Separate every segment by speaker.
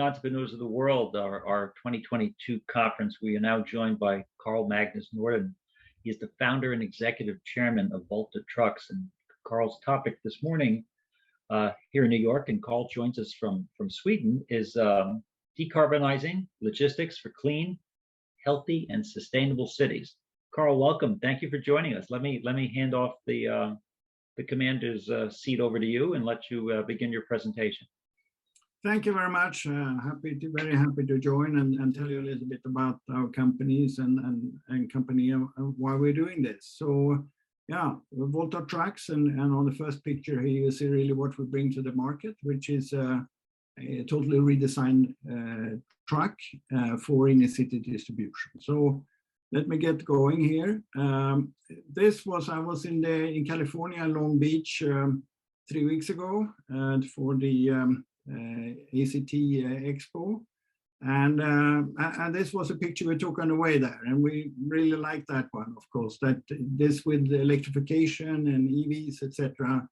Speaker 1: Entrepreneurs of the World, our 2022 conference. We are now joined by Carl-Magnus Norden. He is the founder and executive chairman of Volta Trucks. And Carl's topic this morning here in New York, and Carl joins us from Sweden, is decarbonizing logistics for clean, healthy, and sustainable cities. Carl, welcome. Thank you for joining us. Let me hand off the commander's seat over to you and let you begin your presentation.
Speaker 2: Thank you very much. Very happy to join and tell you a little bit about our companies and company and why we're doing this. So, yeah, Volta Trucks, and on the first picture here you see really what we bring to the market, which is a totally redesigned truck for inner city distribution. So let me get going here. I was in California, Long Beach, 3 weeks ago for the ACT Expo, and this was a picture we took on the way there, and we really liked that one, of course, that this with the electrification and EVs, etc.,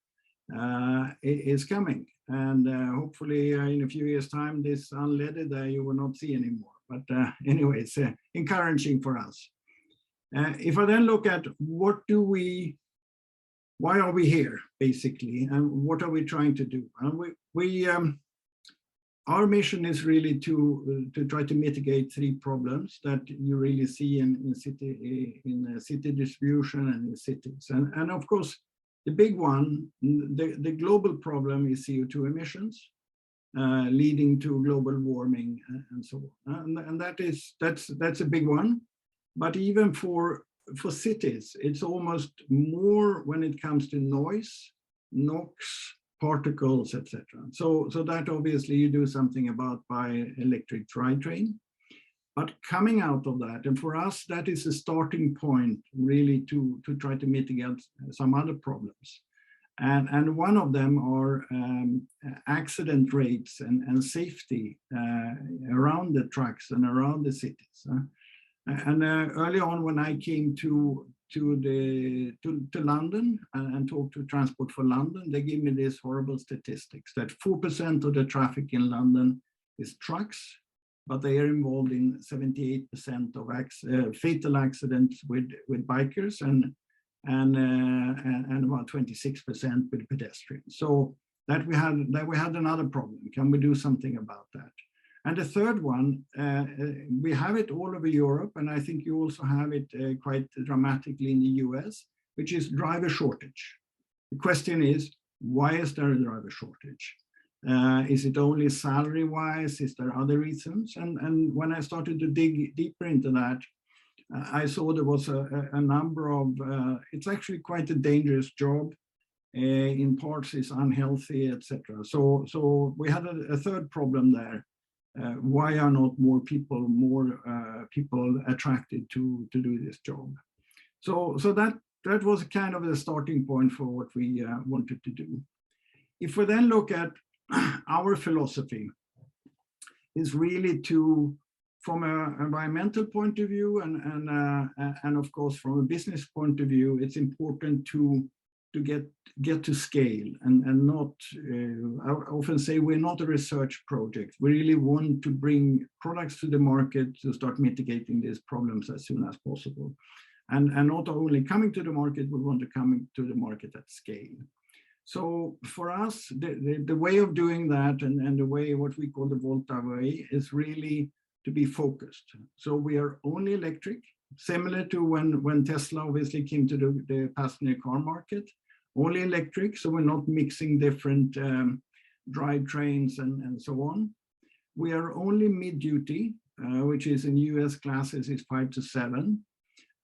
Speaker 2: is coming, and hopefully in a few years time this unleaded you will not see anymore, but anyway, it's encouraging for us. If I then look at why are we here basically, and what are we trying to do? And our mission is really to try to mitigate 3 problems that you really see in city distribution and in cities. And of course, the big one, the global problem is CO2 emissions, leading to global warming and so on. And that's a big one. But even for cities, it's almost more when it comes to noise, NOx, particles, etc. So that obviously you do something about by electric drivetrain. But coming out of that, and for us that is a starting point really to try to mitigate some other problems. And one of them are accident rates and safety around the trucks and around the cities. And early on when I came to London and talked to Transport for London, they give me this horrible statistics that 4% of the traffic in London is trucks, but they are involved in 78% of fatal accidents with bikers and about 26% with pedestrians. So that we had another problem. Can we do something about that? And the third one, we have it all over Europe, and I think you also have it quite dramatically in the US, which is driver shortage. The question is, why is there a driver shortage? Is it only salary-wise? Is there other reasons? And when I started to dig deeper into that, I saw there was a number of, it's actually quite a dangerous job. In parts it's unhealthy, etc. So we had a third problem there. Why are not more people attracted to do this job? So that was kind of the starting point for what we wanted to do. If we then look at our philosophy, is really from an environmental point of view and of course from a business point of view, it's important to get to scale and not, I often say we're not a research project. We really want to bring products to the market to start mitigating these problems as soon as possible. And not only coming to the market, we want to come to the market at scale. So for us, the way of doing that and the way what we call the Volta way is really to be focused. So we are only electric, similar to when Tesla obviously came to the passenger car market. Only electric, so we're not mixing different drivetrains and so on. We are only mid-duty, which is in US classes is 5 to 7,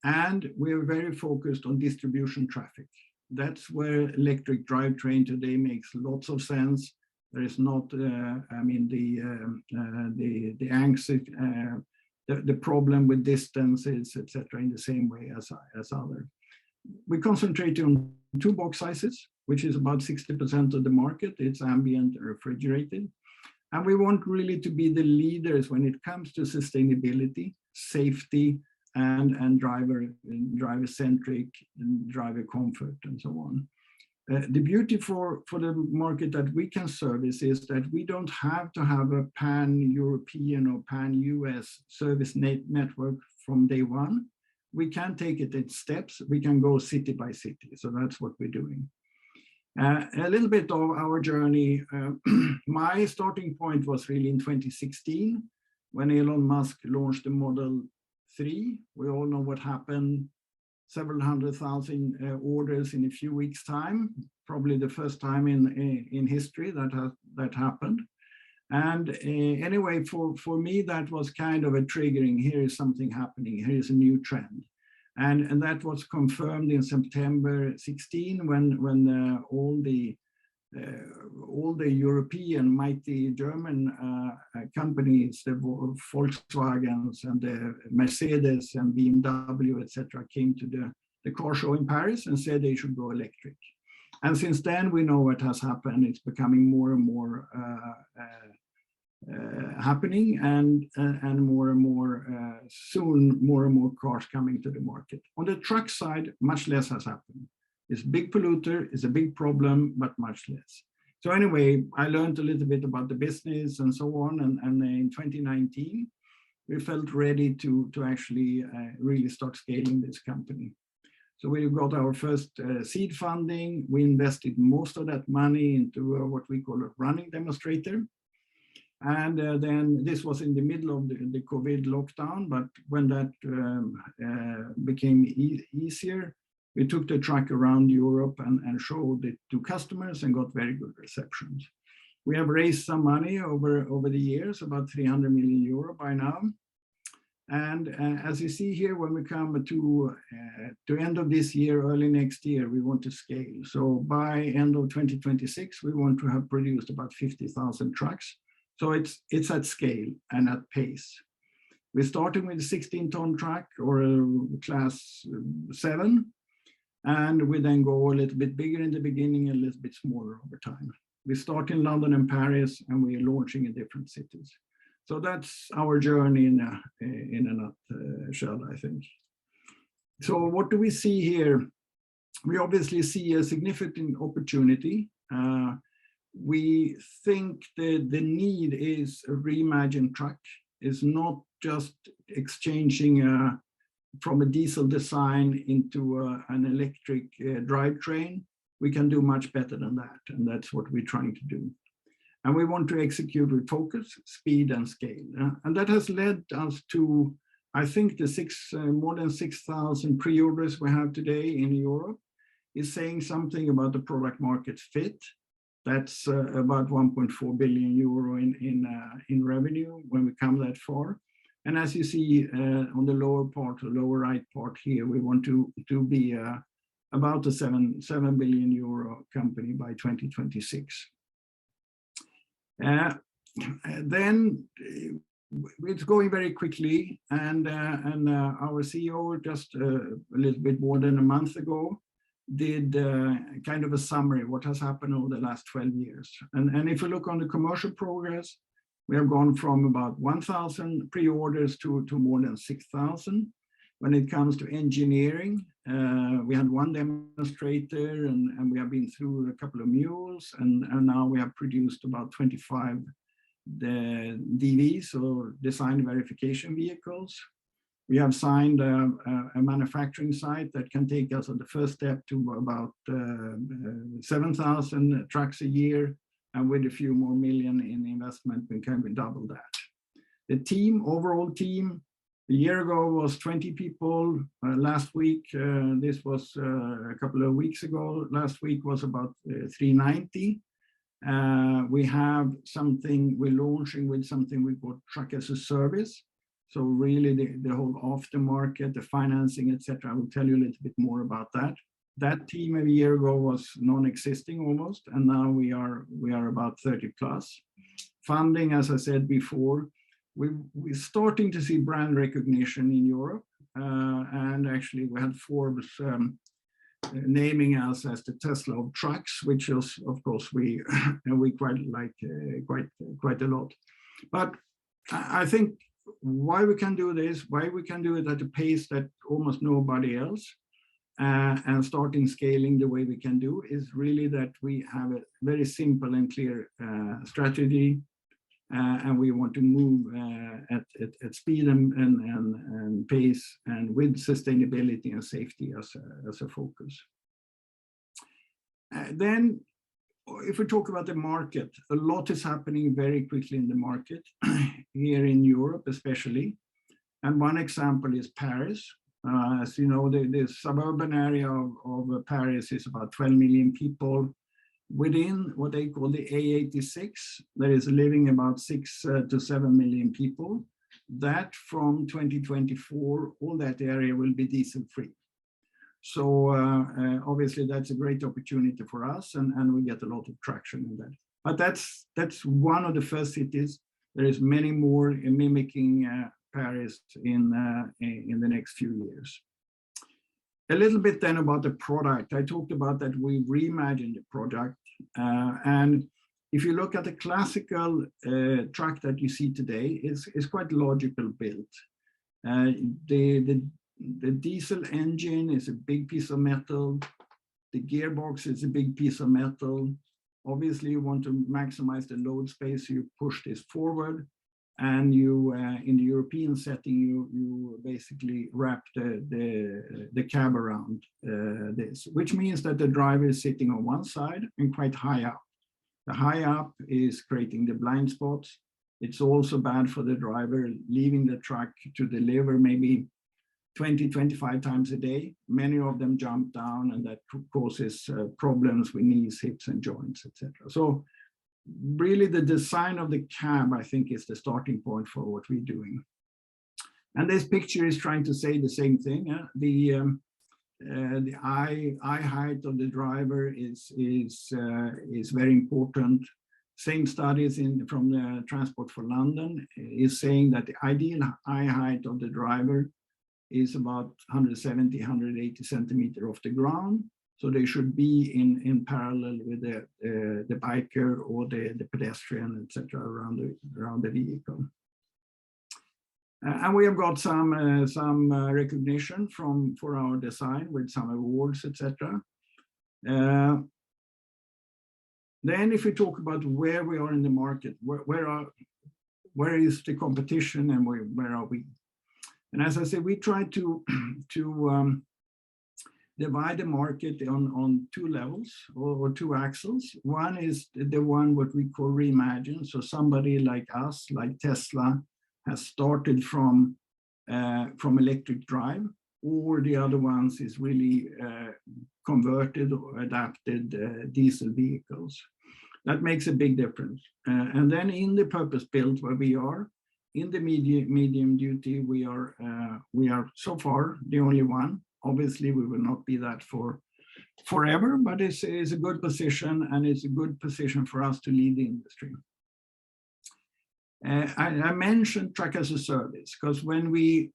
Speaker 2: and we're very focused on distribution traffic. That's where electric drivetrain today makes lots of sense. There is not, I mean, the anxiety, the problem with distances, etc., in the same way as other. We concentrate on 2 box sizes, which is about 60% of the market. It's ambient and refrigerated. And we want really to be the leaders when it comes to sustainability, safety, and driver-centric, and driver comfort, and so on. The beauty for the market that we can service is that we don't have to have a pan-European or pan-US service network from day one. We can take it in steps. We can go city by city. So that's what we're doing. A little bit of our journey. My starting point was really in 2016 when Elon Musk launched the Model 3. We all know what happened. Several 100,000 orders in a few weeks' time, probably the first time in history that happened. And anyway, for me, that was kind of a triggering, here is something happening, here is a new trend. And that was confirmed in September 16 when all the European mighty German companies, the Volkswagens and the Mercedes and BMW, etc., came to the car show in Paris and said they should go electric. And since then, we know what has happened. It's becoming more and more happening, and more soon, more and more cars coming to the market. On the truck side, much less has happened. It's a big polluter, it's a big problem, but much less. So anyway, I learned a little bit about the business and so on. And in 2019, we felt ready to actually really start scaling this company. So we got our first seed funding. We invested most of that money into what we call a running demonstrator. And then this was in the middle of the COVID lockdown, but when that became easier, we took the truck around Europe and showed it to customers and got very good receptions. We have raised some money over the years, about 300 million euro by now. And as you see here, when we come to end of this year, early next year, we want to scale. So by end of 2026, we want to have produced about 50,000 trucks. So it's at scale and at pace. We're starting with a 16-ton truck or a class 7. And we then go a little bit bigger in the beginning and a little bit smaller over time. We start in London and Paris, and we're launching in different cities. So that's our journey in a nutshell, I think. So what do we see here? We obviously see a significant opportunity. We think that the need is a reimagined truck. It's not just exchanging from a diesel design into an electric drivetrain. We can do much better than that, and that's what we're trying to do. And we want to execute with focus, speed, and scale. And that has led us to, I think, the more than 6,000 pre-orders we have today in Europe is saying something about the product market fit. That's about 1.4 billion euro in revenue when we come that far. And as you see on the lower part, the lower right part here, we want to be about a 7 billion euro company by 2026. Then it's going very quickly, and our CEO just a little bit more than a month ago did kind of a summary of what has happened over the last 12 years. And if you look on the commercial progress, we have gone from about 1,000 pre-orders to more than 6,000. When it comes to engineering, we had one demonstrator, and we have been through a couple of mules, and now we have produced about 25 DVs, or design verification vehicles. We have signed a manufacturing site that can take us on the first step to about 7,000 trucks a year, and with a few more million in investment, we can double that. The team, overall team, a year ago was 20 people. Last week, this was a couple of weeks ago, last week was about 390. We have something, we're launching with something we call truck as a service. So really the whole aftermarket, the financing, etc. I will tell you a little bit more about that. That team a year ago was non-existing almost, and now we are about 30 plus. Funding, as I said before, we're starting to see brand recognition in Europe, and actually we had Forbes naming us as the Tesla of trucks, which is, of course, we quite like quite a lot. But I think why we can do this, why we can do it at a pace that almost nobody else, and starting scaling the way we can do is really that we have a very simple and clear strategy, and we want to move at speed and pace, and with sustainability and safety as a focus. Then, if we talk about the market, a lot is happening very quickly in the market, here in Europe especially. And one example is Paris. As you know, the suburban area of Paris is about 12 million people. Within what they call the A86, there is living about 6 to 7 million people. That from 2024, all that area will be diesel free. So obviously that's a great opportunity for us, and we get a lot of traction in that. But that's one of the first cities. There is many more mimicking Paris in the next few years. A little bit then about the product. I talked about that we reimagined the product, and if you look at the classical truck that you see today, is quite logical built. The diesel engine is a big piece of metal. The gearbox is a big piece of metal. Obviously, you want to maximize the load space, so you push this forward. And you, in the European setting, you basically wrap the cab around this, which means that the driver is sitting on one side and quite high up. The high up is creating the blind spots. It's also bad for the driver leaving the truck to deliver maybe 20, 25 times a day. Many of them jump down, and that causes problems with knees, hips, and joints, etc. So really the design of the cab, I think, is the starting point for what we're doing. And this picture is trying to say the same thing. The eye height of the driver is very important. Same studies from the Transport for London is saying that the ideal eye height of the driver is about 170, 180 centimeters off the ground. So they should be in parallel with the biker or the pedestrian, etc., around the vehicle. And we have got some recognition for our design with some awards, etc. Then, if we talk about where we are in the market, where is the competition, and where are we? And as I said, we try to divide the market on two levels or two axles. One is the one what we call reimagine. So somebody like us, like Tesla, has started from electric drive, or the other ones is really converted or adapted diesel vehicles. That makes a big difference. And then in the purpose built where we are, in the medium duty, we are so far the only one. Obviously, we will not be that forever, but it's a good position, and it's a good position for us to lead the industry. I mentioned truck as a service because when we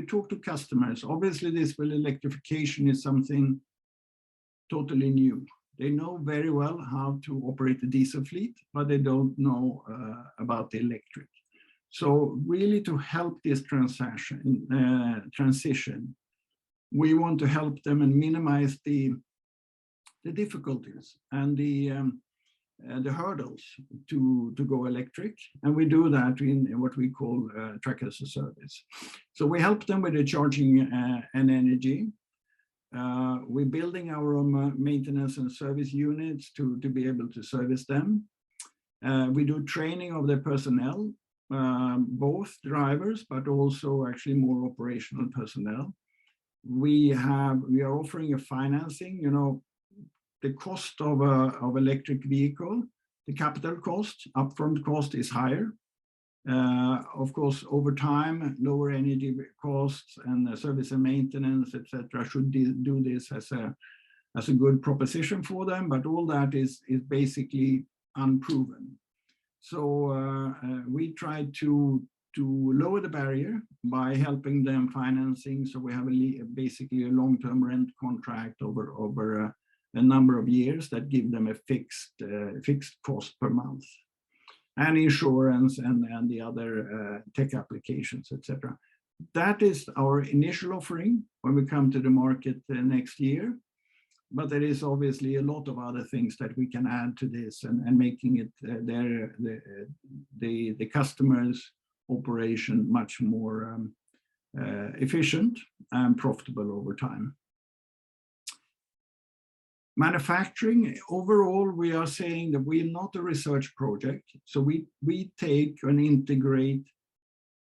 Speaker 2: talk to customers, obviously this electrification is something totally new. They know very well how to operate a diesel fleet, but they don't know about the electric. So really, to help this transition, we want to help them and minimize the difficulties and the hurdles to go electric, and we do that in what we call truck as a service. So we help them with the charging and energy. We're building our own maintenance and service units to be able to service them. We do training of the personnel, both drivers, but also actually more operational personnel. We are offering a financing. You know, the cost of electric vehicle, the capital cost, upfront cost is higher. Of course, over time, lower energy costs and service and maintenance, etc., should do this as a good proposition for them. But all that is basically unproven. So we try to lower the barrier by helping them financing. So we have basically a long-term rent contract over a number of years that give them a fixed cost per month, and insurance and the other tech applications, etc. that is our initial offering when we come to the market next year. But there is obviously a lot of other things that we can add to this and making it the customer's operation much more efficient and profitable over time. Manufacturing, overall, we are saying that we're not a research project. So we take and integrate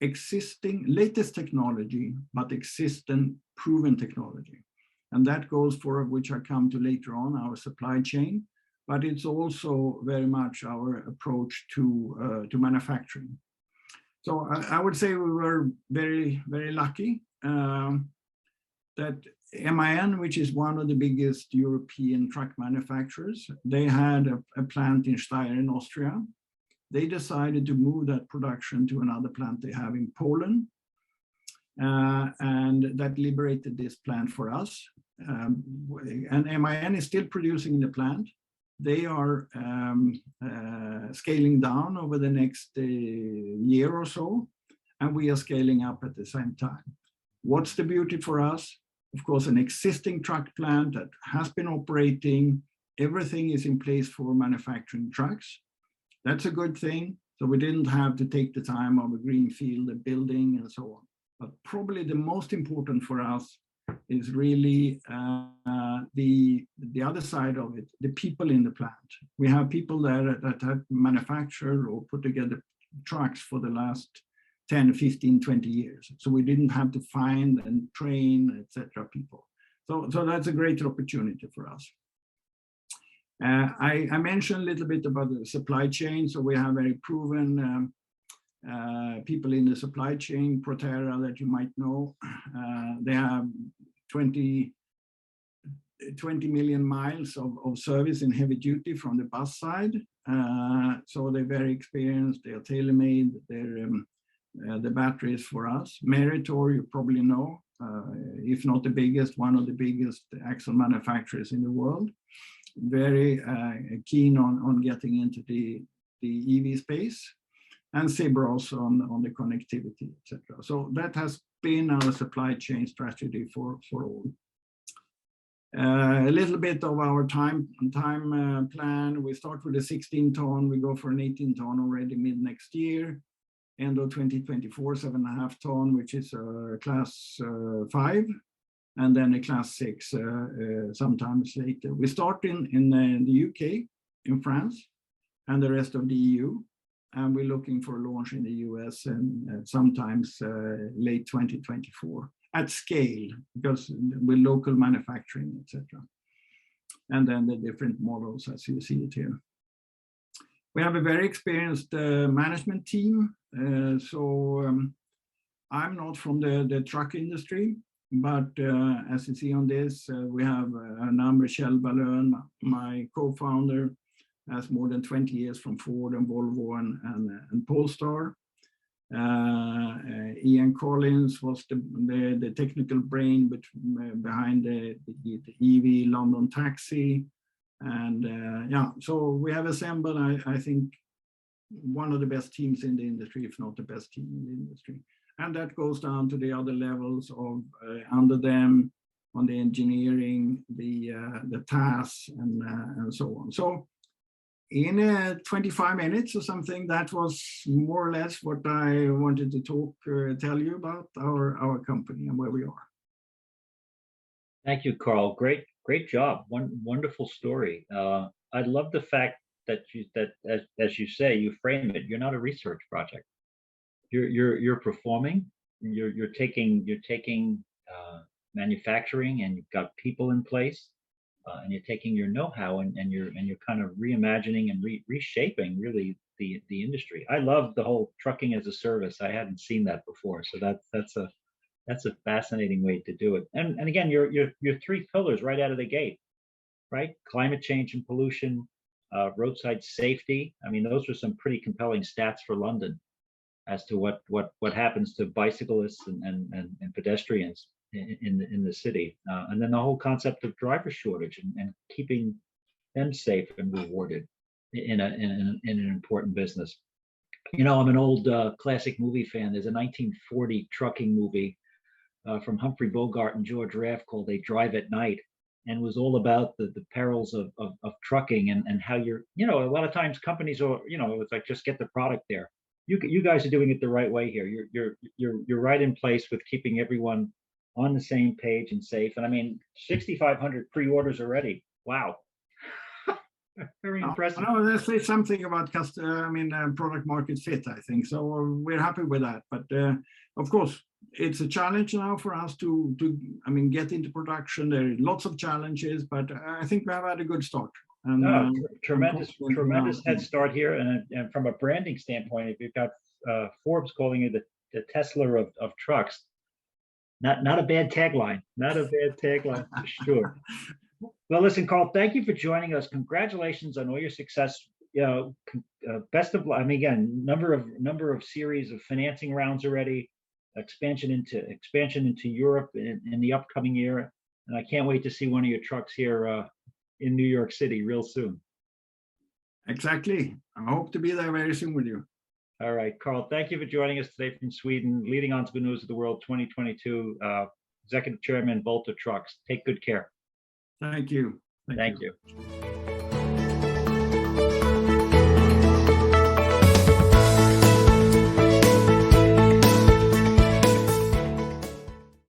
Speaker 2: existing latest technology, but existing proven technology. And that goes for, which I come to later on, our supply chain, but it's also very much our approach to manufacturing. So I would say we were very, very lucky that MAN, which is one of the biggest European truck manufacturers, they had a plant in Steyr in Austria. They decided to move that production to another plant they have in Poland. And that liberated this plant for us. And MAN is still producing in the plant. They are scaling down over the next year or so, and we are scaling up at the same time. What's the beauty for us? Of course, an existing truck plant that has been operating, everything is in place for manufacturing trucks. That's a good thing. So we didn't have to take the time of a greenfield, a building, and so on. But probably the most important for us is really the other side of it, the people in the plant. We have people there that have manufactured or put together trucks for the last 10, 15, 20 years. So we didn't have to find and train, etc. people. So that's a great opportunity for us. I mentioned a little bit about the supply chain. So we have very proven people in the supply chain, Proterra, that you might know. They have 20 million miles of service in heavy duty from the bus side. So they're very experienced, they are tailor-made, they're the batteries for us. Meritor, you probably know, if not the biggest, one of the biggest axle manufacturers in the world. Very keen on getting into the EV space. And Zebros on the connectivity, etc. So that has been our supply chain strategy for all. A little bit of our time plan. We start with a 16-ton. We go for an 18-ton already mid next year. End of 2024, 7.5 ton, which is a class 5, and then a class 6 sometimes later. We start in the UK, in France, and the rest of the EU. And we're looking for a launch in the US and sometimes late 2024 at scale, because with local manufacturing, etc. And then the different models as you see it here. We have a very experienced management team. I'm not from the truck industry, but as you see on this, we have Michel Ballon, my co-founder, has more than 20 years from Ford and Volvo and Polestar. Ian Collins was the technical brain behind the EV London taxi. And yeah, so we have assembled, I think, one of the best teams in the industry, if not the best team in the industry. And that goes down to the other levels of under them on the engineering, the tasks, and so on. So in 25 minutes or something, that was more or less what I wanted to tell you about our company and where we are.
Speaker 1: Thank you, Carl. Great job. Wonderful story. I love the fact that as you say, you frame it. You're not a research project. You're performing. You're taking manufacturing, and you've got people in place. And you're taking your know-how and you're kind of reimagining and reshaping really the industry. I love the whole trucking as a service. I hadn't seen that before, so that's a fascinating way to do it. And again, your 3 pillars right out of the gate, right? Climate change and pollution, roadside safety. I mean, those are some pretty compelling stats for London as to what happens to bicyclists and pedestrians in the city, and then the whole concept of driver shortage and keeping them safe and rewarded in an important business. You know, I'm an old classic movie fan. There's a 1940 trucking movie from Humphrey Bogart and George Raft called "They Drive at Night," and was all about the perils of trucking and how you're, you know, a lot of times companies are, you know, it's like just get the product there. You guys are doing it the right way here. You're right in place with keeping everyone on the same page and safe. And I mean, 6,500 pre-orders already. Wow, very impressive.
Speaker 2: No, let's say something about product market fit, I think. So we're happy with that. But of course, it's a challenge now for us to get into production. There are lots of challenges, but I think we have had a good start. And
Speaker 1: tremendous head start here. And from a branding standpoint, if you've got Forbes calling you the Tesla of trucks, not a bad tagline. Not a bad tagline for sure. Well, listen, Carl, thank you for joining us. Congratulations on all your success. You know, best of luck. I mean, again, number of series of financing rounds already, expansion into Europe in the upcoming year, and I can't wait to see one of your trucks here in New York City real soon.
Speaker 2: Exactly. I hope to be there very soon with you.
Speaker 1: All right, Carl, thank you for joining us today from Sweden, leading entrepreneurs of the world 2022, Executive Chairman, Volta Trucks. Take good care.
Speaker 2: Thank you.
Speaker 1: Thank you.